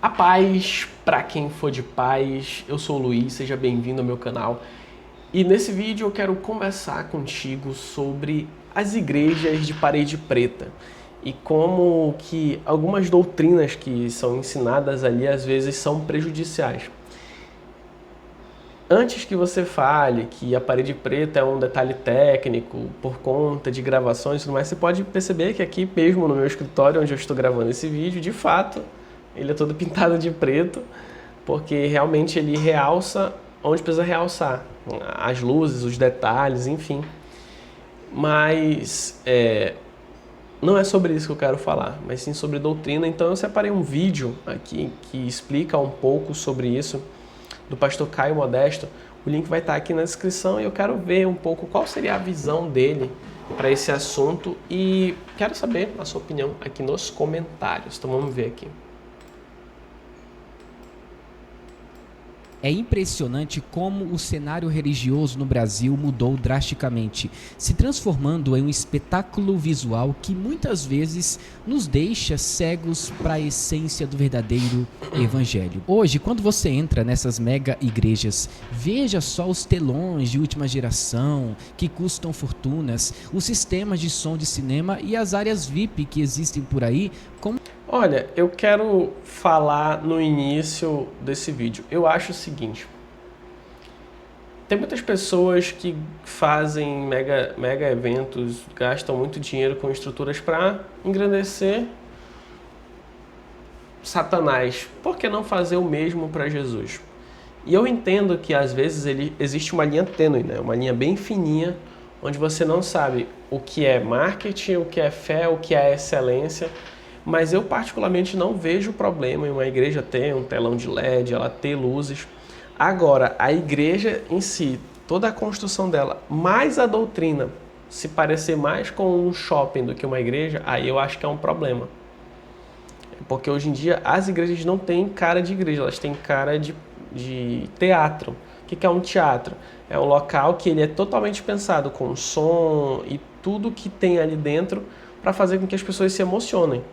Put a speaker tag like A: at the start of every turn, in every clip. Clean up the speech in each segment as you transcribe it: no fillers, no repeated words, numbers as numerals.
A: A paz para quem for de paz, eu sou o Luiz, seja bem-vindo ao meu canal. E nesse vídeo eu quero conversar contigo sobre as igrejas de parede preta e como que algumas doutrinas que são ensinadas ali às vezes são prejudiciais. Antes que você fale que a parede preta é um detalhe técnico por conta de gravações e tudo mais, você pode perceber que aqui mesmo no meu escritório onde eu estou gravando esse vídeo, de fato, ele é todo pintado de preto, porque realmente ele realça onde precisa realçar, as luzes, os detalhes, enfim. Mas não é sobre isso que eu quero falar, mas sim sobre doutrina. Então eu separei um vídeo aqui que explica um pouco sobre isso, do pastor Caio Modesto. O link vai estar aqui na descrição e eu quero ver um pouco qual seria a visão dele para esse assunto e quero saber a sua opinião aqui nos comentários. Então vamos ver aqui.
B: É impressionante como o cenário religioso no Brasil mudou drasticamente, se transformando em um espetáculo visual que muitas vezes nos deixa cegos para a essência do verdadeiro evangelho. Hoje, quando você entra nessas mega igrejas, veja só os telões de última geração que custam fortunas, os sistemas de som de cinema e as áreas VIP que existem por aí.
A: Olha, eu quero falar no início desse vídeo. Eu acho o seguinte: tem muitas pessoas que fazem mega eventos, gastam muito dinheiro com estruturas para engrandecer Satanás. Por que não fazer o mesmo para Jesus? E eu entendo que às vezes existe uma linha tênue, né? Uma linha bem fininha, onde você não sabe o que é marketing, o que é fé, o que é excelência. Mas eu particularmente não vejo problema em uma igreja ter um telão de LED, ela ter luzes. Agora, a igreja em si, toda a construção dela, mais a doutrina, se parecer mais com um shopping do que uma igreja, aí eu acho que é um problema. Porque hoje em dia as igrejas não têm cara de igreja, elas têm cara de teatro. O que é um teatro? É um local que ele é totalmente pensado com som e tudo que tem ali dentro para fazer com que as pessoas se emocionem.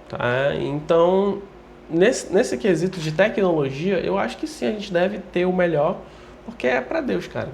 A: Tá? Então, nesse quesito de tecnologia, eu acho que sim, a gente deve ter o melhor, porque é para Deus, cara.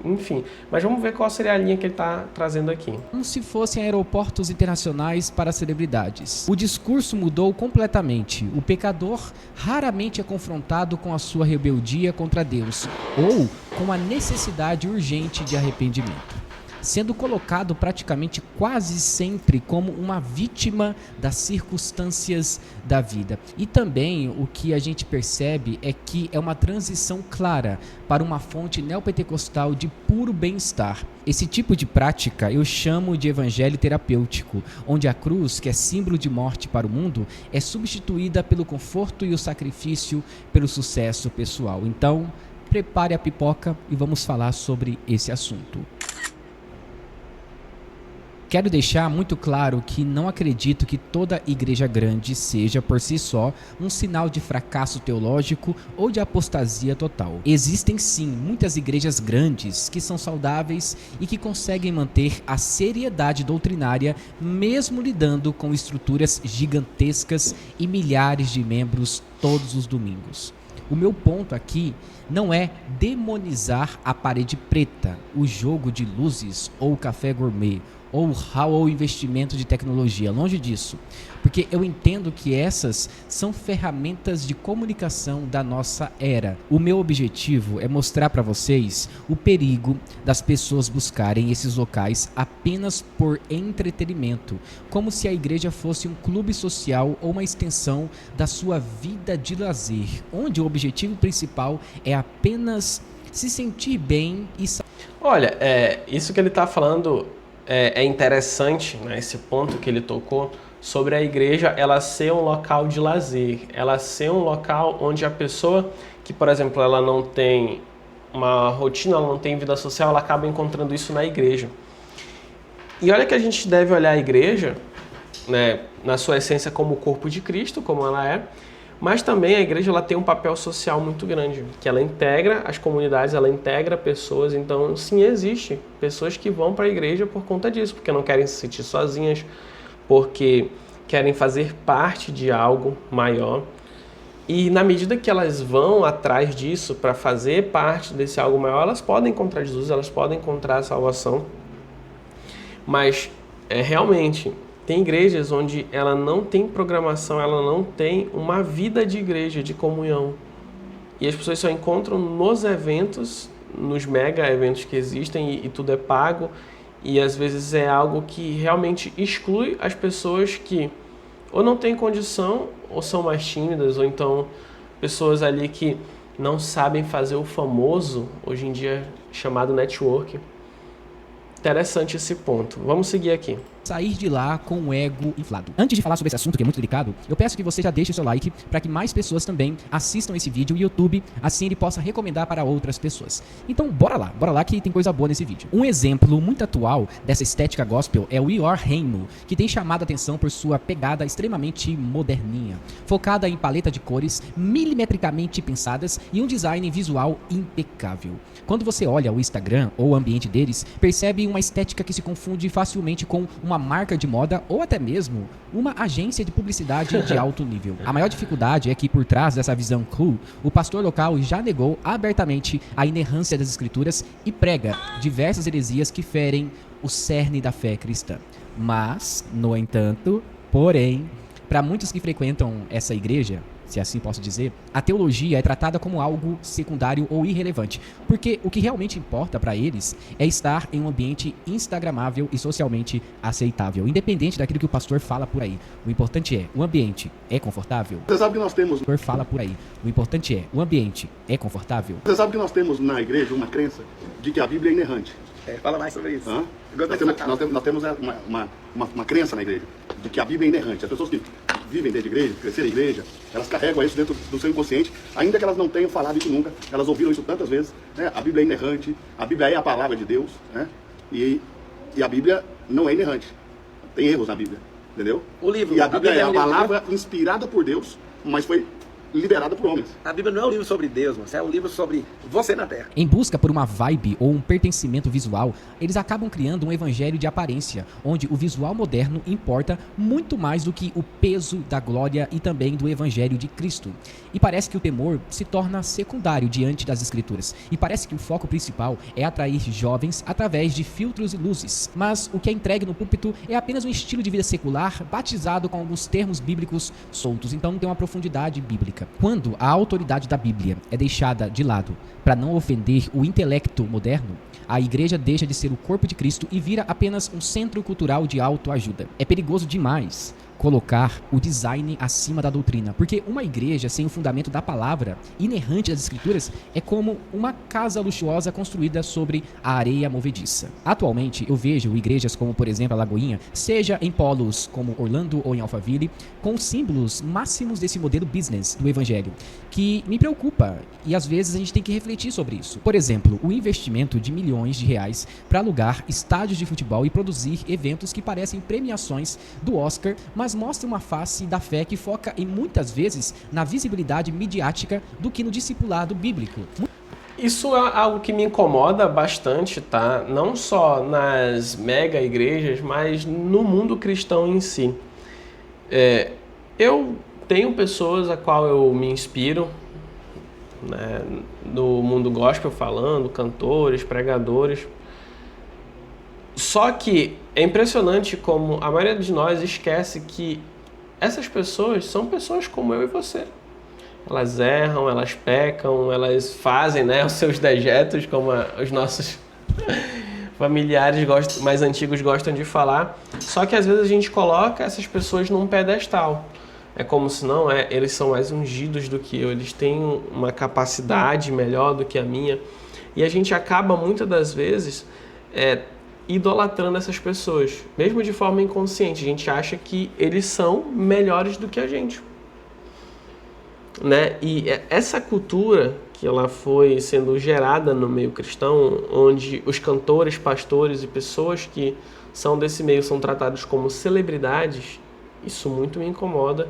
A: Enfim, mas vamos ver qual seria a linha que ele está trazendo aqui.
B: Como se fossem aeroportos internacionais para celebridades. O discurso mudou completamente. O pecador raramente é confrontado com a sua rebeldia contra Deus ou com a necessidade urgente de arrependimento, sendo colocado praticamente quase sempre como uma vítima das circunstâncias da vida. E também o que a gente percebe é que é uma transição clara para uma fonte neopentecostal de puro bem-estar. Esse tipo de prática eu chamo de evangelho terapêutico, onde a cruz, que é símbolo de morte para o mundo, é substituída pelo conforto e o sacrifício pelo sucesso pessoal. Então, prepare a pipoca e vamos falar sobre esse assunto. Quero deixar muito claro que não acredito que toda igreja grande seja, por si só, um sinal de fracasso teológico ou de apostasia total. Existem sim muitas igrejas grandes que são saudáveis e que conseguem manter a seriedade doutrinária mesmo lidando com estruturas gigantescas e milhares de membros todos os domingos. O meu ponto aqui não é demonizar a parede preta, o jogo de luzes ou o café gourmet, ou o investimento de tecnologia, longe disso, porque eu entendo que essas são ferramentas de comunicação da nossa era. O meu objetivo é mostrar para vocês o perigo das pessoas buscarem esses locais apenas por entretenimento, como se a igreja fosse um clube social ou uma extensão da sua vida de lazer, onde o objetivo principal é apenas se sentir bem e...
A: Olha, isso que ele está falando é interessante, né, esse ponto que ele tocou, sobre a igreja ela ser um local de lazer, ela ser um local onde a pessoa que, por exemplo, ela não tem uma rotina, ela não tem vida social, ela acaba encontrando isso na igreja. E olha que a gente deve olhar a igreja, né, na sua essência como o corpo de Cristo, como ela é, mas também a igreja ela tem um papel social muito grande, que ela integra as comunidades, ela integra pessoas. Então, sim, existe pessoas que vão para a igreja por conta disso, porque não querem se sentir sozinhas, porque querem fazer parte de algo maior. E na medida que elas vão atrás disso para fazer parte desse algo maior, elas podem encontrar Jesus, elas podem encontrar a salvação. Mas realmente tem igrejas onde ela não tem programação, ela não tem uma vida de igreja, de comunhão. E as pessoas só encontram nos eventos, nos mega eventos que existem e tudo é pago. E às vezes é algo que realmente exclui as pessoas que ou não têm condição, ou são mais tímidas, ou então pessoas ali que não sabem fazer o famoso, hoje em dia chamado network. Interessante esse ponto. Vamos seguir aqui.
B: Sair de lá com o ego inflado. Antes de falar sobre esse assunto, que é muito delicado, eu peço que você já deixe o seu like para que mais pessoas também assistam esse vídeo no YouTube, assim ele possa recomendar para outras pessoas. Então, bora lá que tem coisa boa nesse vídeo. Um exemplo muito atual dessa estética gospel é o Ior Reino, que tem chamado a atenção por sua pegada extremamente moderninha, focada em paleta de cores milimetricamente pensadas e um design visual impecável. Quando você olha o Instagram ou o ambiente deles, percebe uma estética que se confunde facilmente com uma marca de moda ou até mesmo uma agência de publicidade de alto nível. A maior dificuldade é que por trás dessa visão cool, o pastor local já negou abertamente a inerrância das escrituras e prega diversas heresias que ferem o cerne da fé cristã. Mas, no entanto, porém, para muitos que frequentam essa igreja, se assim posso dizer, a teologia é tratada como algo secundário ou irrelevante, porque o que realmente importa para eles é estar em um ambiente instagramável e socialmente aceitável, independente daquilo que o pastor fala por aí. O importante é, o ambiente é confortável?
C: Você sabe que nós temos...
B: O pastor fala por aí. O importante é, o ambiente é confortável?
C: Você sabe que nós temos na igreja uma crença de que a Bíblia é inerrante.
D: Fala mais sobre isso.
C: Nós temos uma crença na igreja de que a Bíblia é inerrante. As pessoas que vivem dentro de igreja, cresceram em igreja, elas carregam isso dentro do seu inconsciente, ainda que elas não tenham falado isso nunca, elas ouviram isso tantas vezes, né? A Bíblia é inerrante, a Bíblia é a palavra de Deus, né? E a Bíblia não é inerrante. Tem erros na Bíblia, entendeu?
D: O livro,
C: e a Bíblia é a
D: um livro,
C: palavra inspirada por Deus, mas foi liberada por homens.
D: A Bíblia não é um livro sobre Deus, mas é um livro sobre você na Terra.
B: Em busca por uma vibe ou um pertencimento visual, eles acabam criando um evangelho de aparência, onde o visual moderno importa muito mais do que o peso da glória e também do evangelho de Cristo. E parece que o temor se torna secundário diante das escrituras. E parece que o foco principal é atrair jovens através de filtros e luzes. Mas o que é entregue no púlpito é apenas um estilo de vida secular, batizado com alguns termos bíblicos soltos. Então não tem uma profundidade bíblica. Quando a autoridade da Bíblia é deixada de lado para não ofender o intelecto moderno, a igreja deixa de ser o corpo de Cristo e vira apenas um centro cultural de autoajuda. É perigoso demais colocar o design acima da doutrina, porque uma igreja sem o fundamento da palavra inerrante das escrituras é como uma casa luxuosa construída sobre a areia movediça. Atualmente eu vejo igrejas como, por exemplo, a Lagoinha, seja em polos como Orlando ou em Alphaville, com símbolos máximos desse modelo business do evangelho, que me preocupa e às vezes a gente tem que refletir sobre isso. Por exemplo, o investimento de milhões de reais para alugar estádios de futebol e produzir eventos que parecem premiações do Oscar, mas mostra uma face da fé que foca em muitas vezes na visibilidade midiática do que no discipulado bíblico.
A: Isso é algo que me incomoda bastante, tá? Não só nas mega igrejas, mas no mundo cristão em si. Eu tenho pessoas a qual eu me inspiro, né, no mundo gospel falando, cantores, pregadores. Só que é impressionante como a maioria de nós esquece que essas pessoas são pessoas como eu e você. Elas erram, elas pecam, elas fazem, né, os seus dejetos, como os nossos familiares mais antigos gostam de falar. Só que às vezes a gente coloca essas pessoas num pedestal. É como se não, eles são mais ungidos do que eu, eles têm uma capacidade melhor do que a minha. E a gente acaba muitas das vezes idolatrando essas pessoas, mesmo de forma inconsciente. A gente acha que eles são melhores do que a gente, né? E essa cultura que ela foi sendo gerada no meio cristão, onde os cantores, pastores e pessoas que são desse meio são tratados como celebridades, isso muito me incomoda.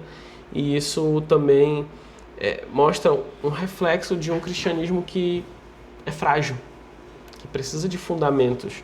A: E isso também mostra um reflexo de um cristianismo que é frágil, que precisa de fundamentos,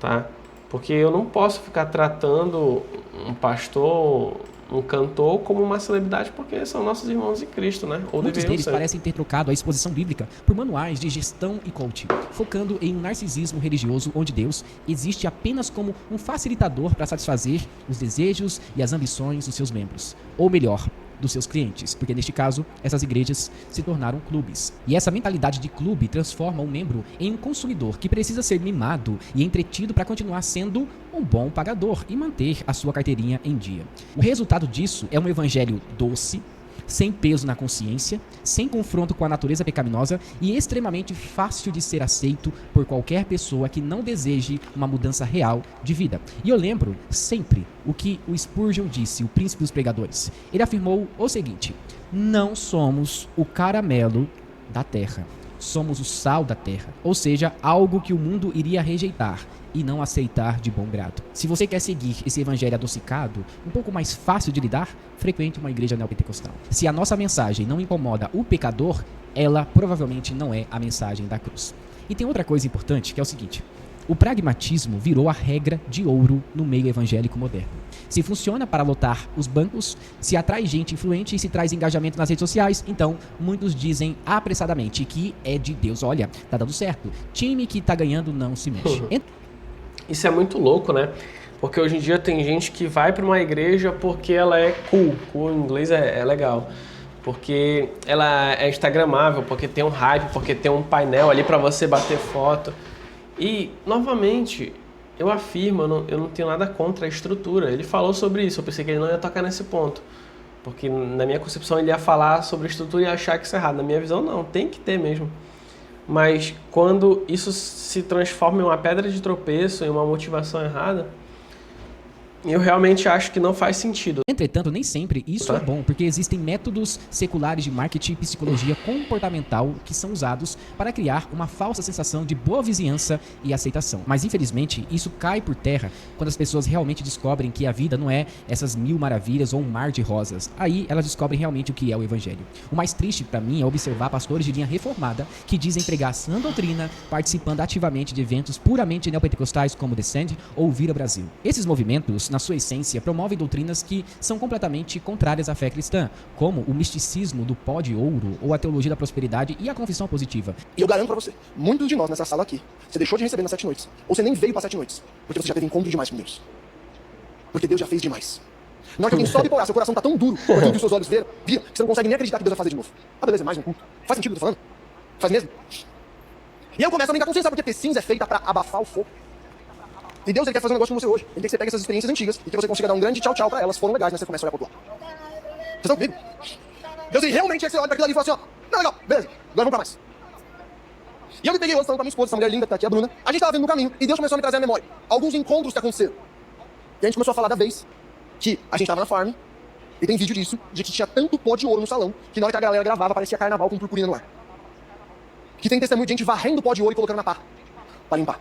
A: tá? Porque eu não posso ficar tratando um pastor, um cantor como uma celebridade, porque são nossos irmãos em Cristo, né? Ou
B: Muitos
A: deveriam
B: deles
A: ser.
B: parecem ter trocado a exposição bíblica por manuais de gestão e coaching, focando em um narcisismo religioso onde Deus existe apenas como um facilitador para satisfazer os desejos e as ambições dos seus membros. Ou melhor, dos seus clientes, porque neste caso, essas igrejas se tornaram clubes. E essa mentalidade de clube transforma o membro em um consumidor que precisa ser mimado e entretido para continuar sendo um bom pagador e manter a sua carteirinha em dia. O resultado disso é um evangelho doce, sem peso na consciência, sem confronto com a natureza pecaminosa e extremamente fácil de ser aceito por qualquer pessoa que não deseje uma mudança real de vida. E eu lembro sempre o que o Spurgeon disse, o príncipe dos pregadores. Ele afirmou o seguinte: não somos o caramelo da terra, somos o sal da terra, ou seja, algo que o mundo iria rejeitar e não aceitar de bom grado. Se você quer seguir esse evangelho adocicado, um pouco mais fácil de lidar, frequente uma igreja neopentecostal. Se a nossa mensagem não incomoda o pecador, ela provavelmente não é a mensagem da cruz. E tem outra coisa importante, que é o seguinte: o pragmatismo virou a regra de ouro no meio evangélico moderno. Se funciona para lotar os bancos, se atrai gente influente e se traz engajamento nas redes sociais, então muitos dizem apressadamente que é de Deus. Olha, tá dando certo. Time que tá ganhando não se mexe.
A: Isso é muito louco, né? Porque hoje em dia tem gente que vai para uma igreja porque ela é cool. Cool em inglês é legal. Porque ela é instagramável, porque tem um hype, porque tem um painel ali para você bater foto. E, novamente, eu afirmo, eu não tenho nada contra a estrutura. Ele falou sobre isso, eu pensei que ele não ia tocar nesse ponto. Porque na minha concepção ele ia falar sobre a estrutura e achar que isso é errado. Na minha visão, não, tem que ter mesmo. Mas quando isso se transforma em uma pedra de tropeço, em uma motivação errada, eu realmente acho que não faz sentido.
B: Entretanto, nem sempre isso é bom, porque existem métodos seculares de marketing e psicologia comportamental que são usados para criar uma falsa sensação de boa vizinhança e aceitação. Mas, infelizmente, isso cai por terra quando as pessoas realmente descobrem que a vida não é essas mil maravilhas ou um mar de rosas. Aí, elas descobrem realmente o que é o evangelho. O mais triste, para mim, é observar pastores de linha reformada que dizem pregar sã doutrina, participando ativamente de eventos puramente neopentecostais como Descend ou Vira Brasil. Esses movimentos, na sua essência, promovem doutrinas que são completamente contrárias à fé cristã, como o misticismo do pó de ouro ou a teologia da prosperidade e a confissão positiva.
E: E eu garanto pra você, muitos de nós nessa sala aqui, você deixou de receber nas 7 noites, ou você nem veio para 7 noites, porque você já teve encontro demais com Deus. Porque Deus já fez demais. Na hora que alguém sobe por lá, seu coração tá tão duro, por aquilo que os seus olhos viram, que você não consegue nem acreditar que Deus vai fazer de novo. Ah, beleza, mais um culto. Faz sentido o que eu tô falando? Faz mesmo? E eu começo a me dar consciência, sabe por que ter cinza é feita pra abafar o fogo? E Deus ele quer fazer um negócio com você hoje. Ele quer que você pegue essas experiências antigas e que você consiga dar um grande tchau pra elas. Foram legais, mas você começa a olhar pro outro lado. Vocês estão comigo? Deus ele realmente quer que você olhe pra aquilo ali e fala assim, ó, não, legal, beleza, agora vamos pra mais. E eu me peguei hoje falando com a minha esposa, essa mulher linda que tá aqui, a Bruna. A gente tava vendo no caminho e Deus começou a me trazer à memória alguns encontros que aconteceram. E a gente começou a falar da vez que a gente tava na farm, e tem vídeo disso, de que tinha tanto pó de ouro no salão, que na hora que a galera gravava, parecia carnaval com purpurina no ar. Que tem testemunho de gente varrendo pó de ouro e colocando na pá, pra limpar.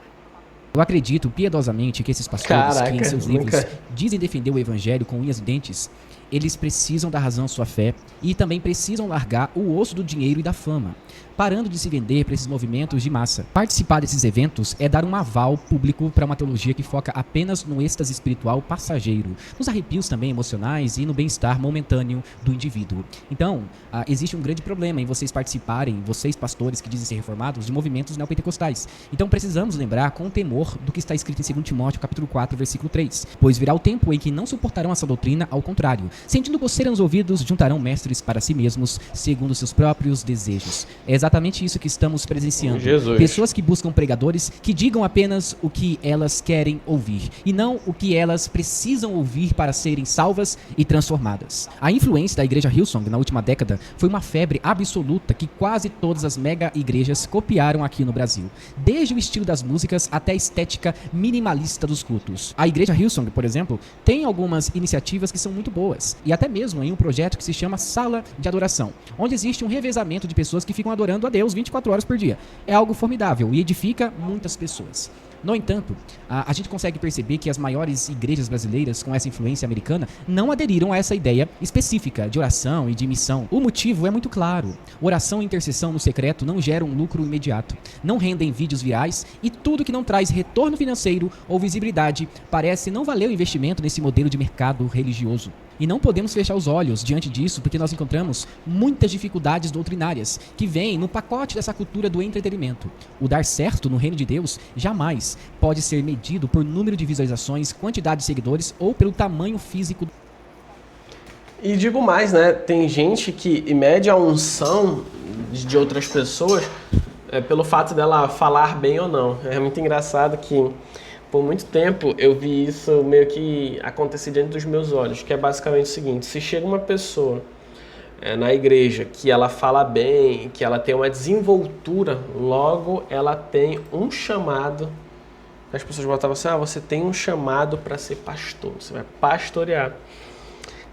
B: Eu acredito piedosamente que esses pastores que em seus livros
A: nunca
B: dizem defender o evangelho com unhas e dentes, eles precisam dar razão à sua fé e também precisam largar o osso do dinheiro e da fama, parando de se vender para esses movimentos de massa. Participar desses eventos é dar um aval público para uma teologia que foca apenas no êxtase espiritual passageiro, nos arrepios também emocionais e no bem-estar momentâneo do indivíduo. Então, existe um grande problema em vocês participarem, vocês pastores que dizem ser reformados, de movimentos neopentecostais. Então precisamos lembrar com temor do que está escrito em 2 Timóteo capítulo 4, versículo 3. Pois virá o tempo em que não suportarão essa doutrina, ao contrário, sentindo coceira nos ouvidos, juntarão mestres para si mesmos, segundo seus próprios desejos. É exatamente isso que estamos presenciando.
A: Jesus.
B: Pessoas que buscam pregadores que digam apenas o que elas querem ouvir e não o que elas precisam ouvir para serem salvas e transformadas. A influência da igreja Hillsong na última década foi uma febre absoluta que quase todas as mega igrejas copiaram aqui no Brasil, desde o estilo das músicas até a estética minimalista dos cultos. A igreja Hillsong, por exemplo, tem algumas iniciativas que são muito boas e até mesmo em um projeto que se chama Sala de Adoração, onde existe um revezamento de pessoas que ficam adorando a Deus 24 horas por dia. É algo formidável e edifica muitas pessoas. No entanto, a gente consegue perceber que as maiores igrejas brasileiras com essa influência americana não aderiram a essa ideia específica de oração e de missão. O motivo é muito claro. Oração e intercessão no secreto não geram lucro imediato, não rendem vídeos virais e tudo que não traz retorno financeiro ou visibilidade parece não valer o investimento nesse modelo de mercado religioso. E não podemos fechar os olhos diante disso, porque nós encontramos muitas dificuldades doutrinárias que vêm no pacote dessa cultura do entretenimento. O dar certo no reino de Deus jamais pode ser medido por número de visualizações, quantidade de seguidores ou pelo tamanho físico.
A: E digo mais, né? Tem gente que mede a unção de outras pessoas pelo fato dela falar bem ou não. É muito engraçado que por muito tempo eu vi isso meio que acontecer diante dos meus olhos, que é basicamente o seguinte: se chega uma pessoa na igreja que ela fala bem, que ela tem uma desenvoltura, logo ela tem um chamado. As pessoas botavam assim: você tem um chamado para ser pastor, você vai pastorear.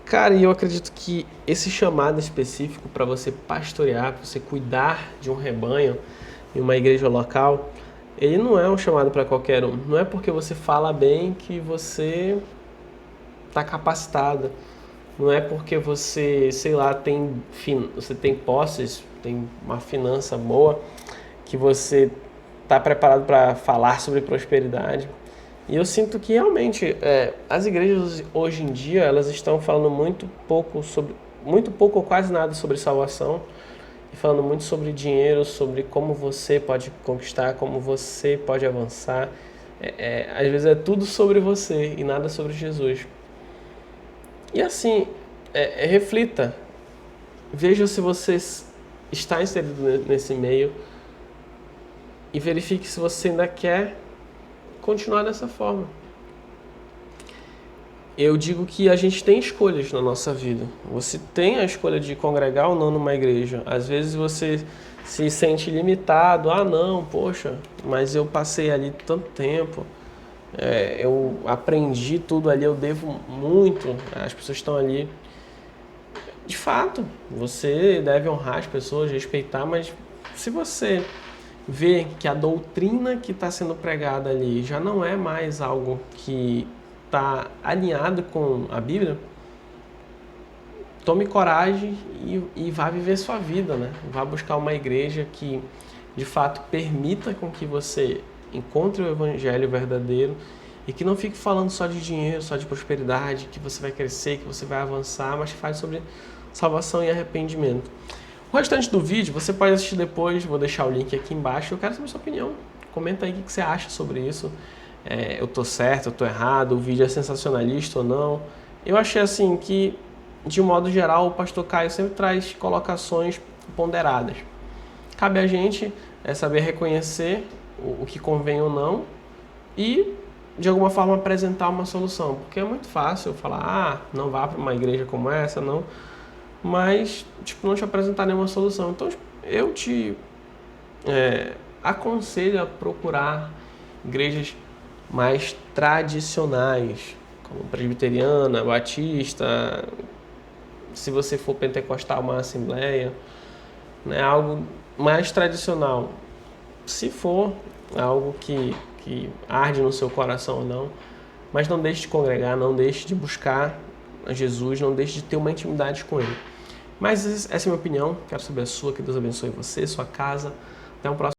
A: Cara, e eu acredito que esse chamado específico para você pastorear, para você cuidar de um rebanho em uma igreja local, ele não é um chamado para qualquer um. Não é porque você fala bem que você está capacitado. Não é porque você, sei lá, você tem posses, tem uma finança boa, que você está preparado para falar sobre prosperidade. E eu sinto que realmente as igrejas hoje em dia elas estão falando muito pouco ou quase nada sobre salvação, e falando muito sobre dinheiro, sobre como você pode conquistar, como você pode avançar. Às vezes é tudo sobre você e nada sobre Jesus. E assim, reflita, veja se você está inserido nesse meio e verifique se você ainda quer continuar dessa forma. Eu digo que a gente tem escolhas na nossa vida. Você tem a escolha de congregar ou não numa igreja. Às vezes você se sente limitado. Não, poxa, mas eu passei ali tanto tempo. Eu aprendi tudo ali, eu devo muito. As pessoas estão ali. De fato, você deve honrar as pessoas, respeitar, mas se você vê que a doutrina que está sendo pregada ali já não é mais algo que está alinhado com a Bíblia, tome coragem e vá viver sua vida, né? Vá buscar uma igreja que de fato permita com que você encontre o evangelho verdadeiro e que não fique falando só de dinheiro, só de prosperidade, que você vai crescer, que você vai avançar, mas que fale sobre salvação e arrependimento. O restante do vídeo você pode assistir depois, vou deixar o link aqui embaixo. Eu quero saber a sua opinião. Comenta aí o que você acha sobre isso. Eu tô certo, eu tô errado, o vídeo é sensacionalista ou não. Eu achei assim que, de um modo geral, o pastor Caio sempre traz colocações ponderadas. Cabe a gente saber reconhecer o que convém ou não e, de alguma forma, apresentar uma solução. Porque é muito fácil falar, não vá para uma igreja como essa, não. Mas, não te apresentar nenhuma solução. Então, eu te aconselho a procurar igrejas mais tradicionais, como presbiteriana, batista, se você for pentecostal, uma assembleia, né, algo mais tradicional. Se for algo que arde no seu coração ou não, mas não deixe de congregar, não deixe de buscar a Jesus, não deixe de ter uma intimidade com Ele. Mas essa é a minha opinião, quero saber a sua, que Deus abençoe você, sua casa. Até um próximo.